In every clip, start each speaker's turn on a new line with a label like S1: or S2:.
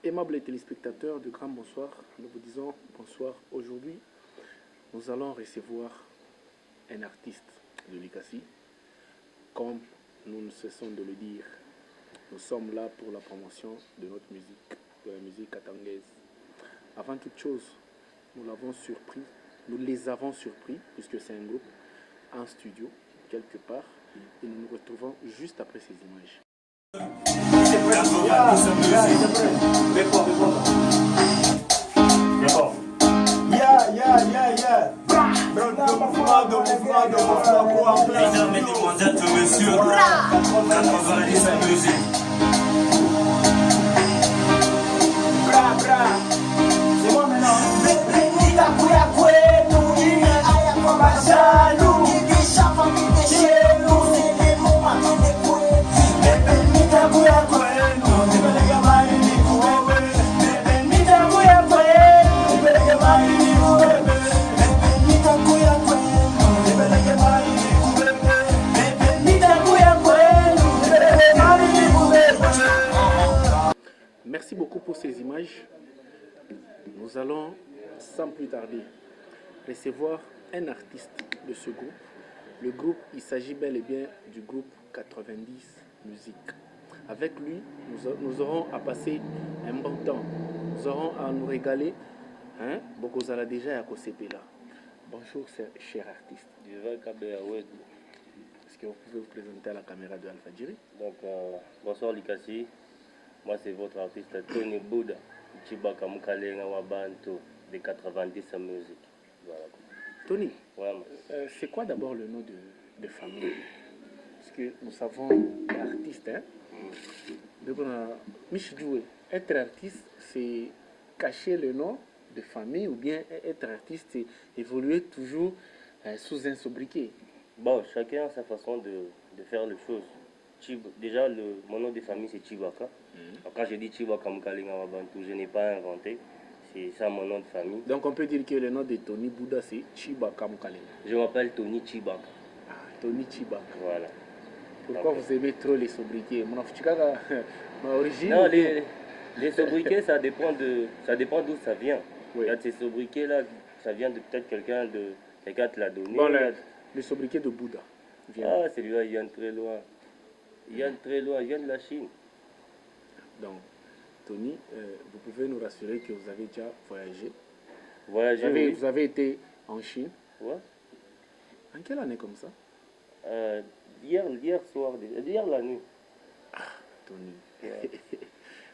S1: Aimables téléspectateurs de Grand Bonsoir, nous vous disons bonsoir. Aujourd'hui, nous allons recevoir un artiste de l'ICACI. Comme nous ne cessons de le dire, nous sommes là pour la promotion de notre musique, de la musique katangaise. Avant toute chose, nous les avons surpris, puisque c'est un groupe en studio, quelque part, et nous nous retrouvons juste après ces images.
S2: Mesdames, mesdemoiselles, messieurs, 90 musique.
S3: C'est moi maintenant. Benita Kouyakwenu, Ayakwabajanu, Idisha famille chez nous, c'est les moments de l'écouer. Benita Kouyakwenu, Ibelega Mari ni Kouebe. Benita Kouyakwenu, Ibelega Mari ni Kouebe. Benita Kouyakwenu, Ibelega Mari ni Kouebe. Benita Kouyakwenu, Ibelega Mari ni Kouebe.
S1: Merci beaucoup pour ces images. Nous allons, sans plus tarder, recevoir un artiste de ce groupe. Le groupe, il s'agit bel et bien du groupe 90 Musique. Avec lui, nous aurons à passer un bon temps. Nous aurons à nous régaler. Bokozala déjà à Kosepela. Bonjour, cher artiste. Est-ce que vous pouvez vous présenter à la caméra de Alpha Djiri?
S4: Donc, bonsoir l'ICACI. Moi, c'est votre artiste Tony Bouda, Chibaka Mukalenga Wabanto, de 90 Musique. Voilà.
S1: Tony,
S4: Ouais,
S1: c'est quoi d'abord le nom de famille? Parce que nous savons l'artiste, être artiste, c'est cacher le nom de famille, ou bien être artiste, c'est évoluer toujours sous un sobriquet.
S4: bon, chacun a sa façon de faire les choses. Déjà, mon nom de famille, c'est Chibaka. Quand je dis Chibaka Mukalenga Wabanto, je n'ai pas inventé. C'est ça mon nom de famille.
S1: Donc on peut dire que le nom de Tony Bouda, c'est Chibaka Mukalenga.
S4: Je m'appelle Tony Chibaka.
S1: Ah, Tony Chibaka.
S4: Voilà.
S1: Pourquoi vous aimez trop les sobriquets? Mon origine.
S4: Non, les sobriquets, ça dépend d'où ça vient.
S1: Oui.
S4: Il y a de ces sobriquets-là, ça vient de peut-être quelqu'un te l'a donné.
S1: Bon, le sobriquet de Bouddha.
S4: Ah, celui-là, il vient de très loin. Il vient de très loin, il vient de la Chine.
S1: Donc, Tony, vous pouvez nous rassurer que vous avez déjà voyagé.
S4: Voyager, oui.
S1: Vous avez été en Chine.
S4: Ouais.
S1: En quelle année comme ça?
S4: Hier soir, hier la nuit.
S1: Tony.
S4: Ouais.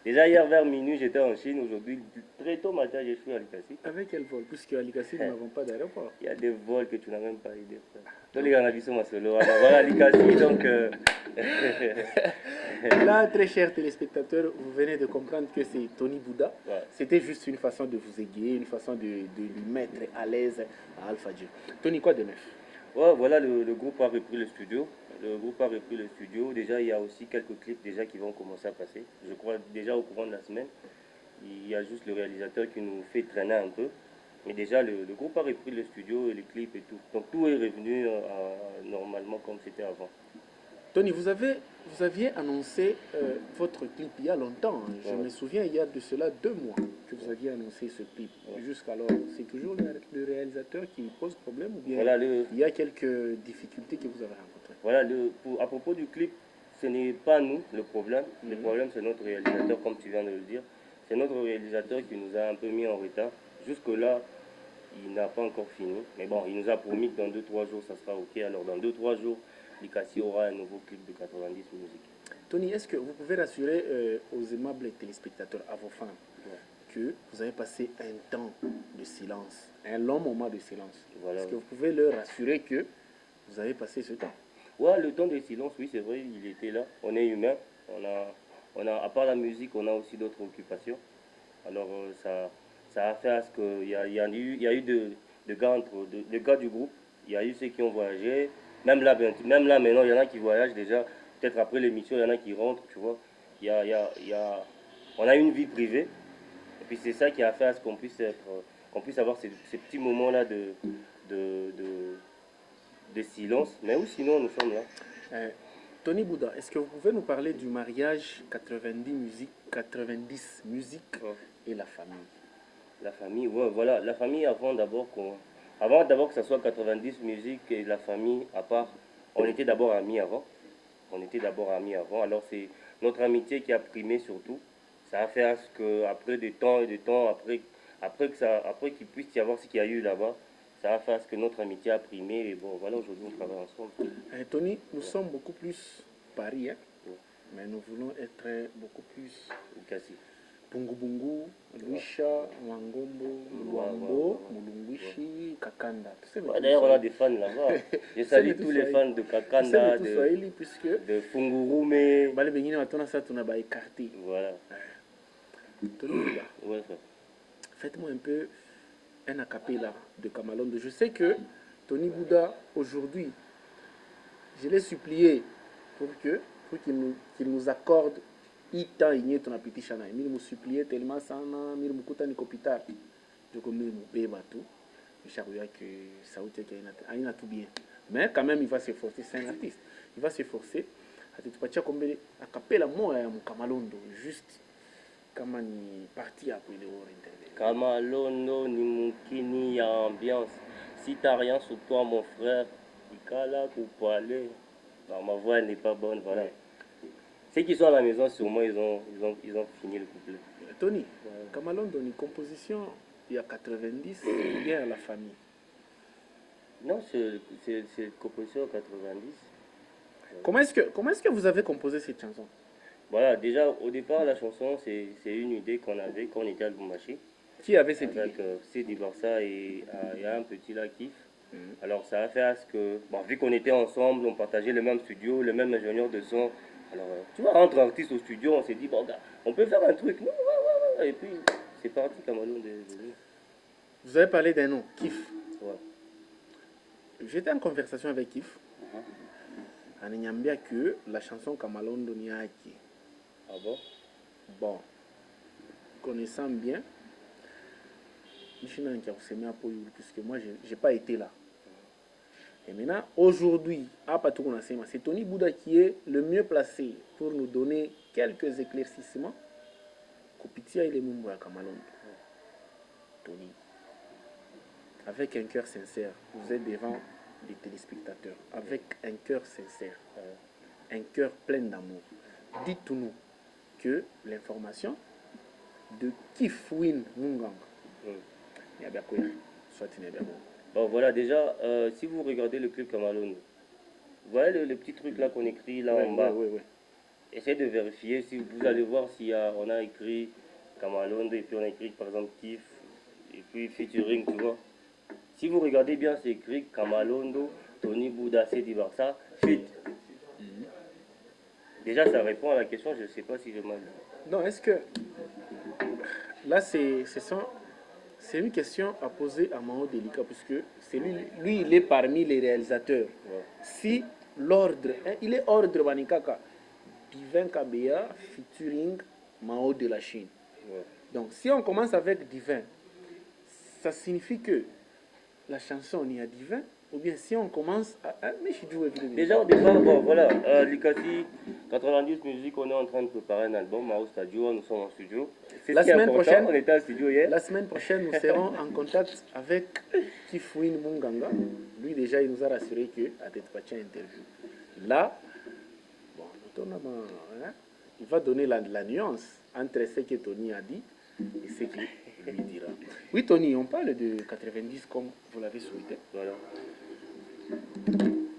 S4: Déjà hier vers minuit, j'étais en Chine. Aujourd'hui, très tôt matin, je suis à l'ICACI.
S1: Avec quel vol? Puisque à l'ICACI, nous n'avons pas d'aéroport.
S4: Il y a des vols que tu n'as même pas idée. Tous les gars, sont solo. Voilà l'ICACI, donc...
S1: Là, très chers téléspectateurs, vous venez de comprendre que c'est Tony Bouda. Ouais. C'était juste une façon de vous égayer, une façon de lui mettre à l'aise à Alpha Djiri. Tony, quoi de neuf?
S4: Ouais, voilà, le groupe a repris le studio. Déjà, il y a aussi quelques clips déjà qui vont commencer à passer. Je crois déjà au courant de la semaine. Il y a juste le réalisateur qui nous fait traîner un peu. Mais déjà, le groupe a repris le studio et les clips et tout. Donc tout est revenu normalement comme c'était avant.
S1: Tony, vous aviez annoncé votre clip il y a longtemps. Je me souviens, il y a de cela 2 mois que vous aviez annoncé ce clip. Jusqu'alors, c'est toujours le réalisateur qui pose problème ou bien voilà, il y a quelques difficultés que vous avez rencontrées?
S4: Voilà, à propos du clip, ce n'est pas nous le problème. Le problème, c'est notre réalisateur, comme tu viens de le dire. C'est notre réalisateur qui nous a un peu mis en retard. Jusque-là, il n'a pas encore fini. Mais bon, il nous a promis que dans 2-3 jours, ça sera OK. Alors, dans 2-3 jours, l'ICACI aura un nouveau clip de 90 musiques.
S1: Tony, est-ce que vous pouvez rassurer aux aimables téléspectateurs, à vos fans, que vous avez passé un temps de silence, un long moment de silence? Voilà. Est-ce que vous pouvez leur rassurer que vous avez passé ce temps?
S4: Ouais, le temps de silence, oui, c'est vrai, il était là. On est humain. À part la musique, on a aussi d'autres occupations. Alors, ça a fait à ce qu'il y a eu de gars du groupe. Il y a eu ceux qui ont voyagé. Même là, maintenant, il y en a qui voyagent déjà. Peut-être après l'émission, il y en a qui rentrent, tu vois. On a une vie privée. Et puis c'est ça qui a fait à ce qu'on puisse avoir ces petits moments-là de silence. Mais oui, sinon, nous sommes là.
S1: Tony Bouddha, est-ce que vous pouvez nous parler du mariage 90 musique
S4: Ouais.
S1: et la famille?
S4: La famille, ouais, voilà. La famille, avant d'abord que ça soit 90 musique et la famille, à part, on était d'abord amis avant. On était d'abord amis avant. Alors c'est notre amitié qui a primé surtout. Ça a fait à ce que, après des temps et des temps, après qu'il puisse y avoir ce qu'il y a eu là-bas, ça a fait à ce que notre amitié a primé. Et bon, voilà, aujourd'hui on travaille ensemble.
S1: Tony, nous sommes beaucoup plus Paris, hein?
S4: Ouais.
S1: Mais nous voulons être beaucoup plus
S4: Kasi.
S1: Bungu Bungu, Luisha, Wangombo, Luambo, Mulunguishi, Kakanda.
S4: Ouais, d'ailleurs, on a des fans là-bas. Je salue tous les fans de Kakanda, de Fungurume.
S1: Bale bengine watona ça tuna ba écarté.
S4: Voilà.
S1: Tony,
S4: Ouais, ça.
S1: faites-moi un peu un acapella de Kamalondo. Je sais que Tony Bouddha, aujourd'hui, je l'ai supplié pour qu'il nous accorde ita inye ton apiti shana. Mil mu supplié tellement sana, mil mu kuta ni kopitar. Je comme mil mu beba tout. Je sais que ça a tout bien. Mais quand même, il va s'efforcer. C'est un artiste. Il va s'efforcer. Atutupatia kombele acapella moya ya Kamalondo. Juste kama ni parti après le hors internet.
S4: Kamalondo ni mukini ya ambiance. Si t'as rien sur toi, mon frère, Ikala Koupale. Non, ma voix n'est pas bonne, voilà. Ceux qui sont à la maison, sûrement, ils ont fini le couplet.
S1: Tony, ouais. Kamalondo, une composition, il y a 90, il y a la famille.
S4: Non, c'est une composition 90.
S1: Comment est-ce que vous avez composé cette chanson?
S4: Voilà, déjà, au départ, la chanson, c'est une idée qu'on avait quand on était à Lubumbashi.
S1: Qui avait cette idée?
S4: Avec Sidi Barça et il y a un petit là, Kif. Alors, ça a fait à ce que, bon, vu qu'on était ensemble, on partageait le même studio, le même ingénieur de son. Alors, tu vois, entre artistes au studio, on s'est dit, bon, gars, on peut faire un truc. Ouais. Et puis, c'est parti, Kamalondo.
S1: Vous avez parlé d'un nom, Kif.
S4: Ouais.
S1: J'étais en conversation avec Kif. On a dit que la chanson Kamalondo n'y a qui.
S4: Ah bon?
S1: Bon, connaissant bien, puisque moi, je n'ai pas été là. Et maintenant, aujourd'hui, c'est Tony Bouddha qui est le mieux placé pour nous donner quelques éclaircissements. Kopitia il est Mumbo à Kamalondo. Tony, avec un cœur sincère, vous êtes devant des téléspectateurs, avec un cœur sincère, un cœur plein d'amour. Dites-nous que l'information de Kifwin Munganga,
S4: bon, voilà, déjà, si vous regardez le clip Kamalondo, vous voyez le petit truc là qu'on écrit là en bas.
S1: Oui.
S4: Essayez de vérifier, si vous allez voir on a écrit Kamalondo et puis on a écrit par exemple Kif et puis featuring, tu vois. Si vous regardez bien, c'est écrit Kamalondo, Tony Bouddha, Sidi Barça, feat. Déjà, ça répond à la question, je ne sais pas si je mal.
S1: Non, est-ce que là, c'est une question à poser à Mao Delika, puisque c'est lui, il est parmi les réalisateurs.
S4: Ouais.
S1: Si l'ordre, il est ordre Banikaka, Divin Kabea featuring Mao de la Chine.
S4: Ouais.
S1: Donc, si on commence avec Divin, ça signifie que la chanson n'y a Divin, ou bien si on commence à...
S4: Déjà au départ, bon voilà, Likati, 90 musique, on est en train de préparer un album au studio, nous sommes en studio.
S1: La semaine prochaine,
S4: on était en studio hier.
S1: La semaine prochaine, nous serons en contact avec Kifwin Munganga. Lui déjà, il nous a rassuré que à tête pas interview. Là, bon, il va donner la nuance entre ce que Tony a dit et ce qu'il lui dira. Oui, Tony, on parle de 90 comme vous l'avez souhaité.
S4: Voilà.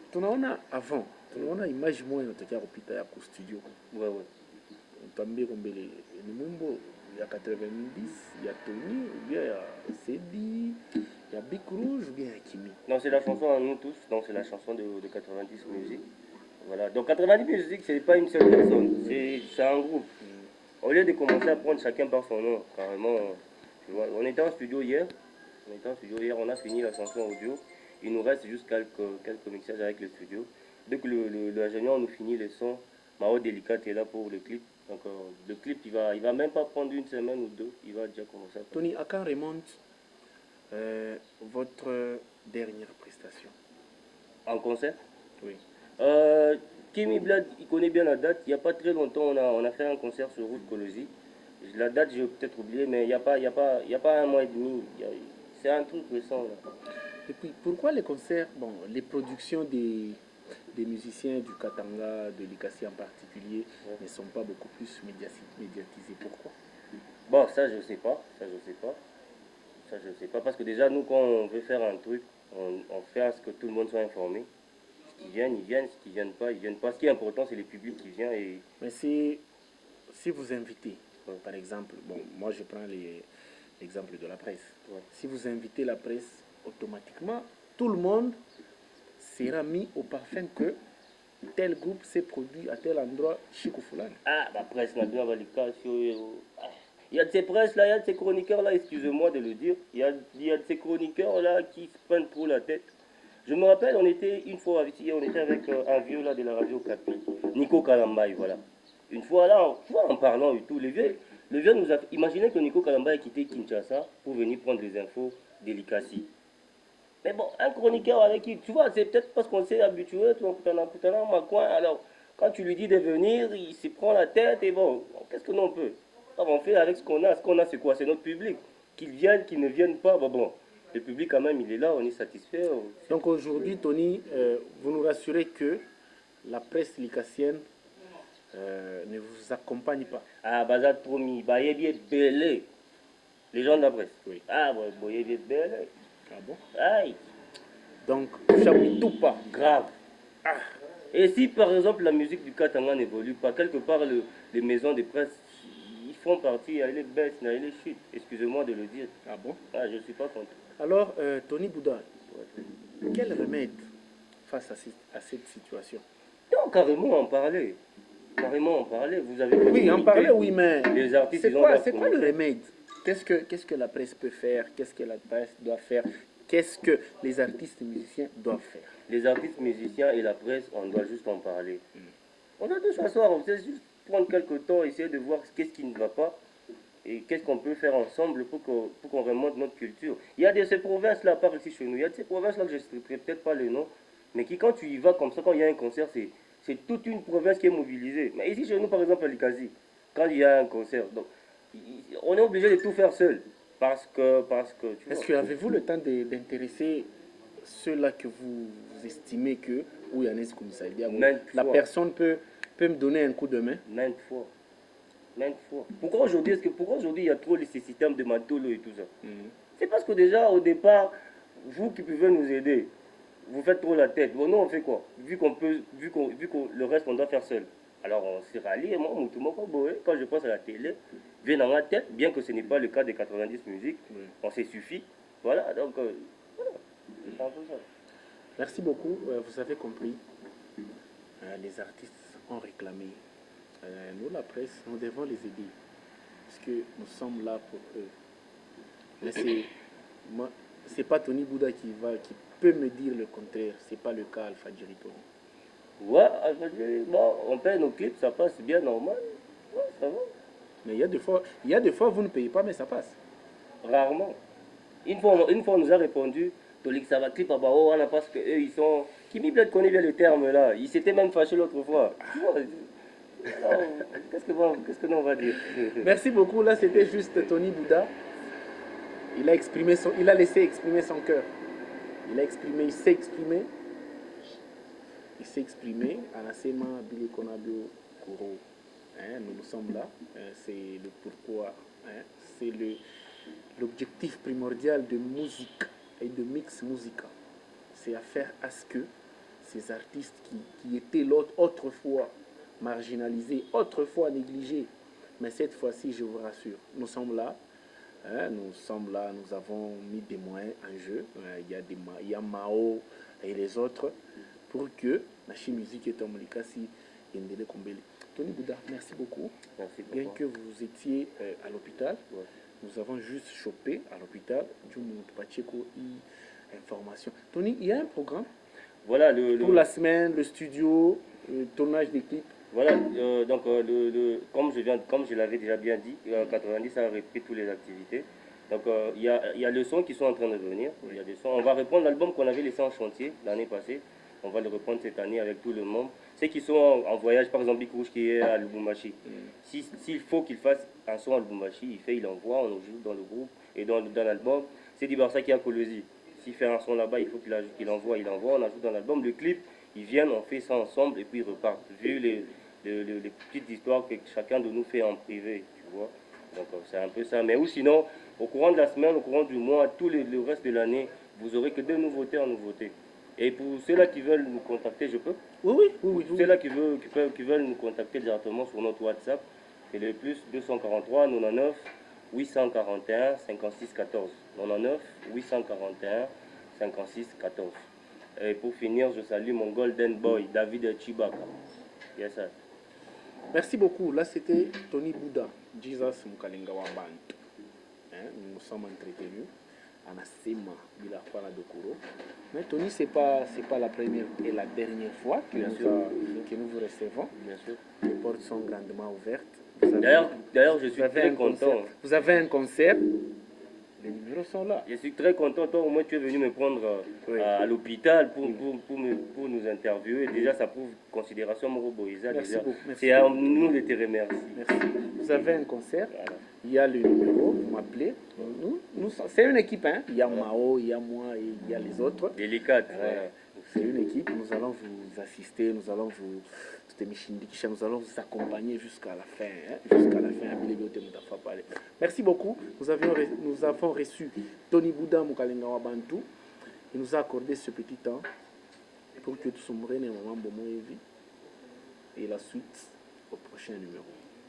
S1: Tunaona avant, tunaona image moja inatokea kupita ya studio.
S4: Ouais.
S1: Tuambie kombele ni Mumbo ya 90, ya Tony, ou bien ya Sedi, ya Big Rouge, ou bien ya Kimi.
S4: Non, c'est la chanson à nous tous, donc c'est la chanson de 90 musique. Voilà, donc 90 musique, c'est pas une seule personne, c'est un groupe. Au lieu de commencer à prendre chacun par son nom, carrément, tu vois, on était en studio hier, on a fini la chanson audio. Il nous reste juste quelques mixages avec le studio. Dès que l'ingénieur nous finit le son, Mao Délicat est là pour le clip. Donc le clip, il va même pas prendre une semaine ou deux, il va déjà commencer à...
S1: Tony, à quand remonte votre dernière prestation?
S4: En concert?
S1: Oui.
S4: Kimi Blad, il connaît bien la date. Il n'y a pas très longtemps, on a fait un concert sur route Colosie. La date, j'ai peut-être oublié, mais il n'y a, pas, y a pas un mois et demi. C'est un truc récent. Là.
S1: Et puis, pourquoi les concerts, bon, les productions des musiciens du Katanga, de l'Ikasi en particulier, ne sont pas beaucoup plus médiatisées? Pourquoi?
S4: Bon, ça, je ne sais pas. Ça, je sais pas. Ça, je sais pas. Parce que déjà, nous, quand on veut faire un truc, on fait à ce que tout le monde soit informé. Ce qui viennent, ils viennent. Ce qui ne viennent pas, ils viennent pas. Ce qui est important, c'est les publics qui viennent. Et...
S1: Mais si vous invitez, par exemple, bon, moi je prends l'exemple de la presse.
S4: Ouais.
S1: Si vous invitez la presse, automatiquement, tout le monde sera mis au parfum que tel groupe s'est produit à tel endroit chez Koufoulane.
S4: Ah, la presse, n'a bien il y a de ces presses là, il y a de ces chroniqueurs là, excusez-moi de le dire, il y a de ces chroniqueurs là qui se prennent trop la tête. Je me rappelle, on était une fois ici, on était avec un vieux là de la radio Capi, Nico Kalambaye, voilà. Une fois là, en parlant et tout, le vieux nous a... Imaginez que Nico Kalambaye a quitté Kinshasa pour venir prendre les infos d'Elikasi. Mais bon, un chroniqueur avec qui, tu vois, c'est peut-être parce qu'on s'est habitué, tu vois, ma coin, alors quand tu lui dis de venir, il se prend la tête et bon, qu'est-ce que l'on peut? On fait avec ce qu'on a. Ce qu'on a, c'est quoi? C'est notre public. Qu'ils viennent, qu'ils ne viennent pas, bon, le public quand même, il est là, on est satisfait.
S1: Donc aujourd'hui, Tony, vous nous rassurez que la presse licassienne ne vous accompagne pas?
S4: Ah, Bazat promis, bah, il est belé. Les gens de la presse.
S1: Oui.
S4: Ah, il est belé.
S1: Ah bon?
S4: Aïe.
S1: Donc, chapeau tout pas.
S4: Grave.
S1: Ah.
S4: Et si par exemple la musique du Katanga n'évolue pas, quelque part les maisons de presse, ils font partie, il les baissent, il les chutes. Excusez-moi de le dire.
S1: Ah bon?
S4: Ah, je ne suis pas content.
S1: Alors, Tony Bouddha, quel remède face à cette situation?
S4: Non, carrément en parler. Carrément en parler. Vous avez
S1: Oui, en parler, oui, mais
S4: les artistes,
S1: c'est quoi le remède? Qu'est-ce que la presse peut faire? Qu'est-ce que la presse doit faire? Qu'est-ce que les artistes et musiciens doivent faire?
S4: Les artistes, musiciens et la presse, on doit juste en parler. On doit tous s'asseoir, on sait juste prendre quelques temps, essayer de voir qu'est-ce qui ne va pas et qu'est-ce qu'on peut faire ensemble pour qu'on remonte notre culture. Il y a de ces provinces-là, par ici chez nous, il y a de ces provinces-là que je ne citerai peut-être pas le nom, mais qui quand tu y vas comme ça, quand il y a un concert, c'est toute une province qui est mobilisée. Mais ici chez nous, par exemple, à Likazi, quand il y a un concert, donc, on est obligé de tout faire seul. Parce que
S1: est-ce que avez-vous le temps d'intéresser ceux-là que vous estimez que, ou Yannis Koumissaidia, la personne peut me donner un coup de main?
S4: Maintes fois. Pourquoi aujourd'hui il y a trop ces systèmes de Matolo et tout ça? C'est parce que déjà au départ, vous qui pouvez nous aider, vous faites trop la tête. Bon, nous on fait quoi? Vu que le reste on doit faire seul. Alors on se rallie et moi, quand je pense à la télé, vient dans ma tête, bien que ce n'est pas le cas des 90 musiques, on s'est suffi. Voilà, donc voilà. C'est un peu ça.
S1: Merci beaucoup. Vous avez compris. Les artistes ont réclamé. Nous, la presse, nous devons les aider. Parce que nous sommes là pour eux. Mais c'est pas Tony Bouddha qui peut me dire le contraire. C'est pas le cas Alpha Djiri Tony.
S4: Ouais, bon, on paye nos clips, ça passe bien normal. Ouais, ça va.
S1: Mais il y a des fois, vous ne payez pas, mais ça passe.
S4: Rarement. Une fois on nous a répondu, Tolik ça va clip à Bao, parce qu'eux ils sont. Kimi Bled connaît bien le terme là. Il s'était même fâché l'autre fois. Qu'est-ce que l'on va dire?
S1: Merci beaucoup. Là, c'était juste Tony Bouddha. Il a laissé exprimer son cœur. Il s'est exprimé. Il s'est exprimé. Anasema Billy Konabio Kuro. Nous sommes là. C'est le pourquoi. C'est l'objectif primordial de musique et de mix musical. C'est à faire à ce que ces artistes qui étaient autrefois marginalisés, autrefois négligés, mais cette fois-ci, je vous rassure, nous sommes là. Nous avons mis des moyens en jeu. Il y a Mao et les autres pour que la musique est en Molikasi et Ndele Kombele. Tony Bouddha, merci beaucoup.
S4: Merci beaucoup.
S1: Bien que vous étiez à l'hôpital, nous avons juste chopé à l'hôpital du Pacheko information. Tony, il y a un programme
S4: voilà,
S1: pour la semaine, le studio, le tournage des clips.
S4: Voilà, donc comme je l'avais déjà bien dit, 90 ça a repris toutes les activités. Donc il y a les sons qui sont en train de venir. Il y a des sons. On va reprendre l'album qu'on avait laissé en chantier l'année passée. On va le reprendre cette année avec tout le monde. ceux qui sont en voyage, par exemple, Big Rouge qui est à Lubumbashi, s'il faut qu'il fasse un son à Lubumbashi, il envoie, on joue dans le groupe et dans l'album. C'est du Barça qui est à Colosie. S'il fait un son là-bas, il faut qu'il envoie, on ajoute dans l'album. Le clip, ils viennent, on fait ça ensemble et puis ils repartent. Vu les petites histoires que chacun de nous fait en privé, tu vois. Donc c'est un peu ça. Mais ou sinon, au courant de la semaine, au courant du mois, le reste de l'année, vous aurez que des nouveautés en nouveautés. Et pour ceux-là qui veulent nous contacter, je peux.
S1: Oui.
S4: Pour ceux-là qui veulent nous contacter directement sur notre WhatsApp, c'est le plus 243 99 841 56 14. 99 841 56 14. Et pour finir, je salue mon Golden Boy, David Chibaka. Yes, sir.
S1: Merci beaucoup. Là, c'était Tony Bouda, Jesus Mukalenga Wambantu. Nous nous sommes entretenus. Anasema bila fala dokoro. Mais Tony, c'est pas la première et la dernière fois que nous vous recevons.
S4: Bien sûr.
S1: Les portes sont grandement ouvertes.
S4: D'ailleurs, je suis très content.
S1: Vous avez un concert. Les numéros sont là.
S4: Je suis très content. Toi, au moins, tu es venu me prendre à l'hôpital pour nous interviewer. Déjà, ça prouve considération Moroboïsa.
S1: Merci beaucoup.
S4: C'est à nous de te remercier.
S1: Merci. Vous avez un concert.
S4: Voilà.
S1: Il y a le numéro, vous m'appelez. C'est une équipe, hein. Il y a Mao, il y a moi et il y a les autres.
S4: Délicate.
S1: Ouais.
S4: Voilà.
S1: C'est une équipe, nous allons vous assister, nous allons vous accompagner jusqu'à la fin. Jusqu'à la fin. Merci beaucoup. Nous avons reçu Tony Bouda Mukalenga Wabantu. Il nous a accordé ce petit temps pour que tout ce monde et la suite au prochain numéro.